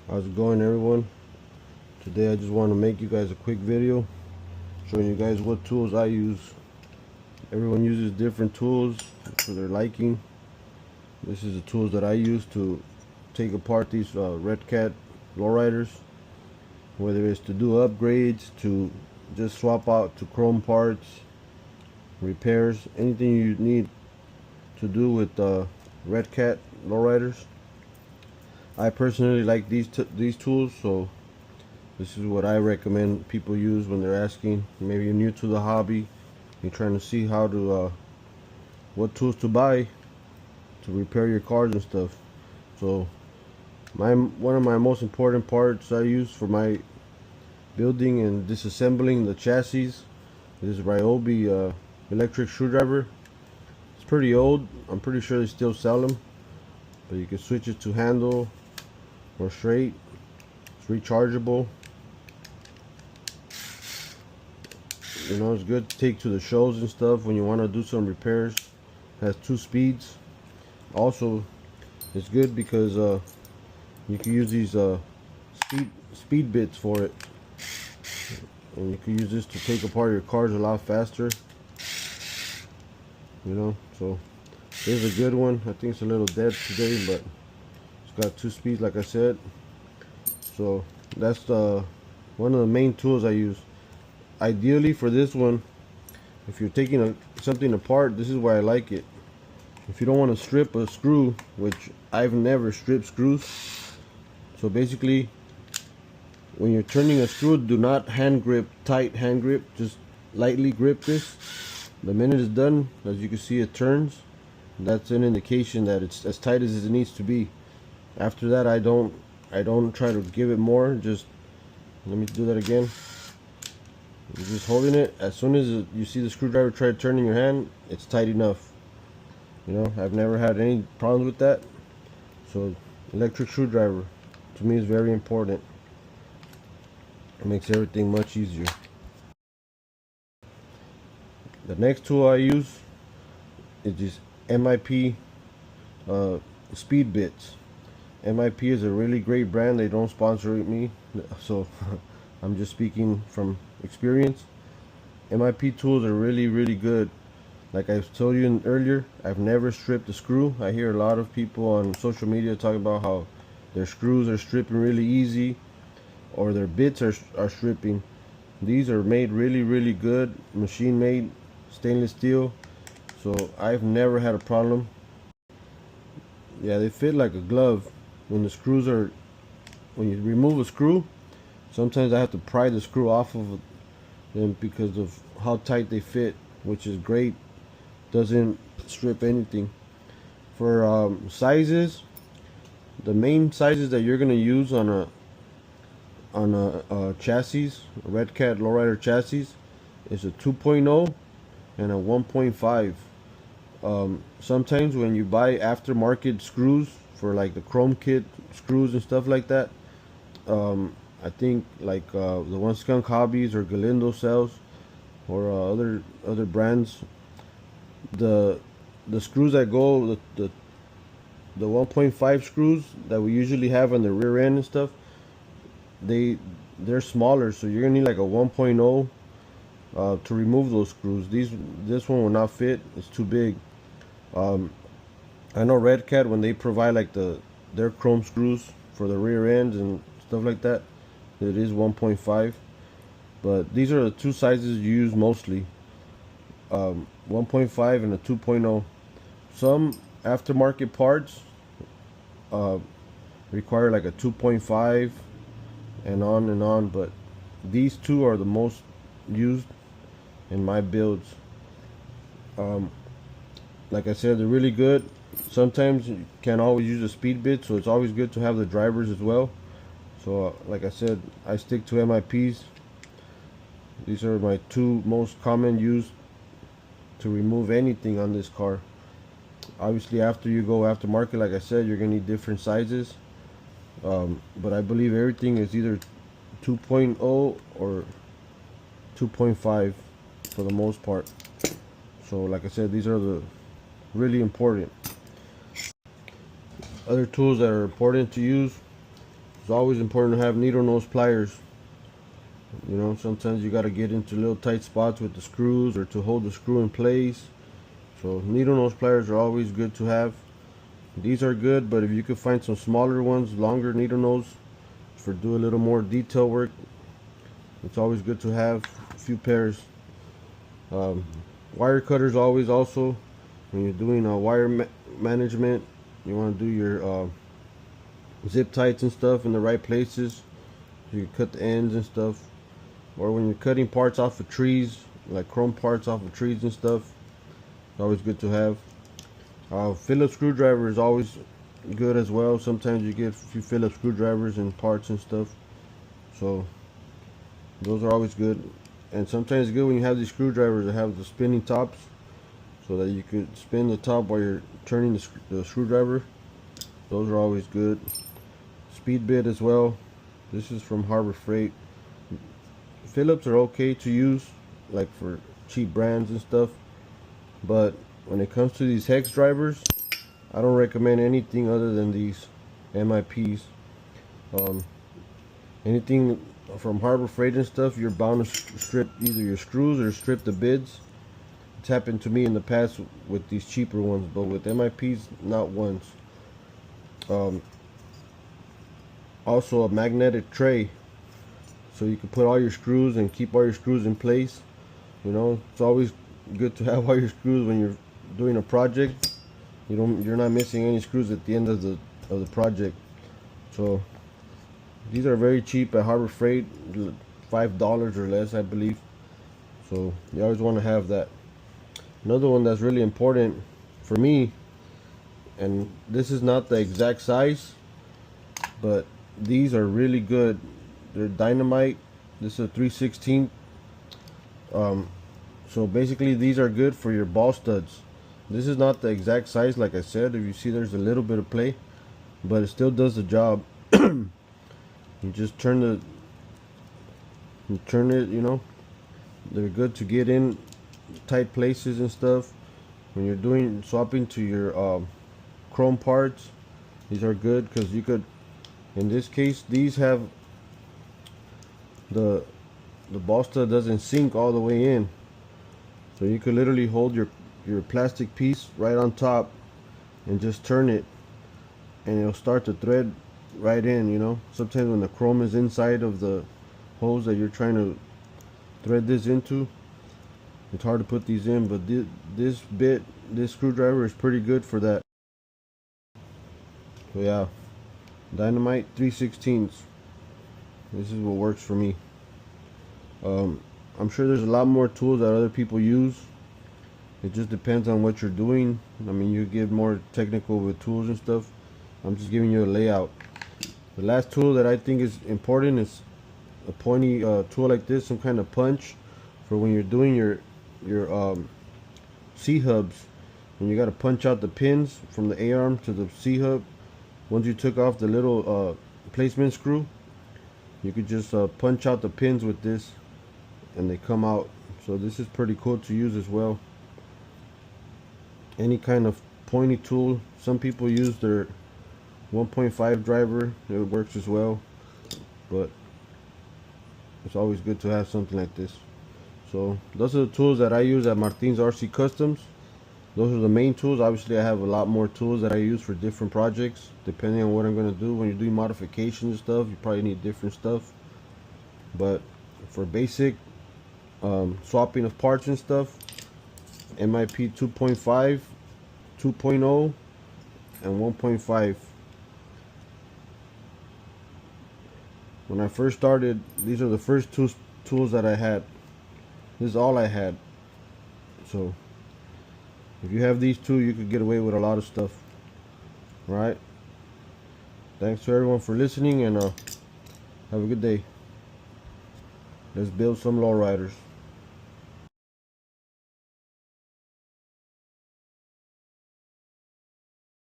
How's it going, everyone? Today I just want to make you guys a quick video showing you guys what tools I use. Everyone uses different tools for their liking. This is the tools that I use to take apart these Redcat Lowriders, whether it's to do upgrades, to just swap out to chrome parts, repairs, anything you need to do with Redcat Lowriders. I personally like these tools, so this is what I recommend people use when they're asking. Maybe you're new to the hobby, you're trying to see how to what tools to buy to repair your cars and stuff. So one of my most important parts I use for my building and disassembling the chassis is Ryobi electric screwdriver. It's pretty old. I'm pretty sure they still sell them, but you can switch it to handle or straight. It's rechargeable. You know, it's good to take to the shows and stuff when you want to do some repairs. It has 2 speeds. Also, it's good because you can use these speed bits for it, and you can use this to take apart your cars a lot faster. You know, so this is a good one. I think it's a little dead today, but it's got 2 speeds, like I said. So that's one of the main tools I use. Ideally for this one, if you're taking something apart, this is why I like it. If you don't want to strip a screw, which I've never stripped screws, so basically when you're turning a screw, do not tight hand grip, just lightly grip this. The minute it's done, as you can see, it turns. That's an indication that it's as tight as it needs to be. After that, I don't try to give it more. Just let me do that again. You're just holding it. As soon as you see the screwdriver try to turn in your hand, it's tight enough. You know, I've never had any problems with that. So electric screwdriver to me is very important. It makes everything much easier. The next tool I use is this MIP speed bits. MIP is a really great brand. They don't sponsor me, so I'm just speaking from experience. MIP tools are really good. Like I told you earlier, I've never stripped a screw. I hear a lot of people on social media talking about how their screws are stripping really easy, or their bits are stripping. These are made really good, machine made, stainless steel, so I've never had a problem. Yeah, they fit like a glove. When the screws are, when you remove a screw, sometimes I have to pry the screw off of them because of how tight they fit, which is great. Doesn't strip anything. For sizes, the main sizes that you're gonna use on a chassis, a Redcat Lowrider chassis, is a 2.0 and a 1.5. Sometimes when you buy aftermarket screws for like the chrome kit screws and stuff like that, I think like the one Skunk Hobbies or Galindo sells, or other brands, the screws that go, the 1.5 screws that we usually have on the rear end and stuff, they're smaller, so you're gonna need like a 1.0 to remove those screws. This one will not fit. It's too big. I know Redcat, when they provide like their chrome screws for the rear ends and stuff like that, it is 1.5. But these are the 2 sizes you use mostly. 1.5 and a 2.0. Some aftermarket parts require like a 2.5 and on, but these 2 are the most used in my builds. Like I said, they're really good. Sometimes you can't always use a speed bit, so it's always good to have the drivers as well. So like I said, I stick to MIPs. These are my 2 most common used to remove anything on this car. Obviously, after you go aftermarket, like I said, you're gonna need different sizes. But I believe everything is either 2.0 or 2.5 for the most part. So like I said, these are the really important. Other tools that are important to use is always important to have needle nose pliers. You know, sometimes you got to get into little tight spots with the screws or to hold the screw in place. So needle nose pliers are always good to have. These are good, but if you could find some smaller ones, longer needle nose for do a little more detail work, it's always good to have a few pairs. Wire cutters always also, when you're doing wire management, you want to do your zip ties and stuff in the right places. You can cut the ends and stuff. Or when you're cutting parts off of trees, like chrome parts off of trees and stuff, it's always good to have. Phillips screwdriver is always good as well. Sometimes you get a few Phillips screwdrivers and parts and stuff, so those are always good. And sometimes it's good when you have these screwdrivers that have the spinning tops, so that you could spin the top while you're turning the screwdriver. Those are always good. Speed bit as well. This is from Harbor Freight. Phillips are okay to use, like for cheap brands and stuff, but when it comes to these hex drivers, I don't recommend anything other than these MIPs. Anything from Harbor Freight and stuff, you're bound to strip either your screws or strip the bids. It's happened to me in the past with these cheaper ones, but with MIPs, not once. Also a magnetic tray, so you can put all your screws and keep all your screws in place. You know, it's always good to have all your screws when you're doing a project. You're not missing any screws at the end of the project. So these are very cheap at Harbor Freight, $5 or less, I believe. So you always want to have that. Another one that's really important for me, and this is not the exact size, but these are really good. They're dynamite. This is a 3/16. So basically these are good for your ball studs. This is not the exact size, like I said. If you see, there's a little bit of play, but it still does the job. You just turn it, you know. They're good to get in tight places and stuff. When you're doing swapping to your chrome parts, these are good because you could, in this case, these have the ball stud doesn't sink all the way in, so you could literally hold your plastic piece right on top and just turn it, and it'll start to thread right in. You know, sometimes when the chrome is inside of the holes that you're trying to thread this into, it's hard to put these in, but this screwdriver is pretty good for that. So yeah, dynamite 3/16. This is what works for me. I'm sure there's a lot more tools that other people use. It just depends on what you're doing. I mean, you get more technical with tools and stuff. I'm just giving you a layout. The last tool that I think is important is a pointy tool like this, some kind of punch for when you're doing your C-hubs. When you got to punch out the pins from the A-arm to the C-hub. Once you took off the little placement screw, you could just punch out the pins with this and they come out. So this is pretty cool to use as well. Any kind of pointy tool. Some people use their 1.5 driver, it works as well, but it's always good to have something like this. So those are the tools that I use at Martin's RC Customs. Those are the main tools. Obviously I have a lot more tools that I use for different projects depending on what I'm going to do. When you're doing modifications and stuff, you probably need different stuff, but for basic swapping of parts and stuff, MIP 2.5, 2.0 and 1.5. When I first started, these are the first two tools that I had. This is all I had. So if you have these two, you could get away with a lot of stuff. Right? Thanks to everyone for listening, and have a good day. Let's build some lowriders.